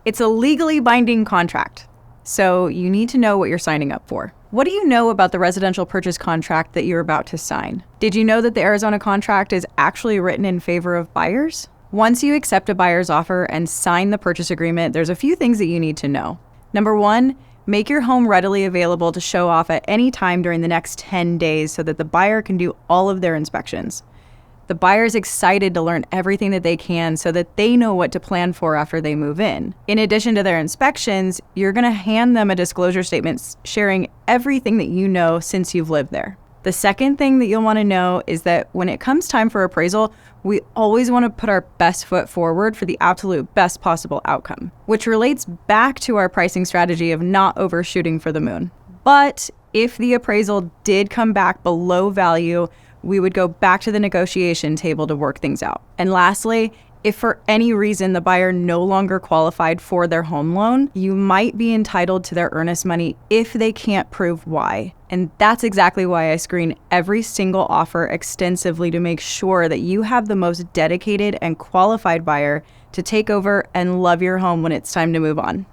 It's a legally binding contract, so you need to know what you're signing up for. What do you know about the residential purchase contract that you're about to sign? Did you know that the Arizona contract is actually written in favor of buyers? Once you accept a buyer's offer and sign the purchase agreement, there's a few things that you need to know. Number one, make your home readily available to show off at any time during the next 10 days so that the buyer can do all of their inspections. The buyer's excited to learn everything that they can so that they know what to plan for after they move in. In addition to their inspections, you're going to hand them a disclosure statement sharing everything that you know since you've lived there. The second thing that you'll want to know is that when it comes time for appraisal, we always want to put our best foot forward for the absolute best possible outcome, which relates back to our pricing strategy of not overshooting for the moon. But if the appraisal did come back below value, we would go back to the negotiation table to work things out. And lastly, if for any reason the buyer no longer qualified for their home loan, you might be entitled to their earnest money if they can't prove why. And that's exactly why I screen every single offer extensively to make sure that you have the most dedicated and qualified buyer to take over and love your home when it's time to move on.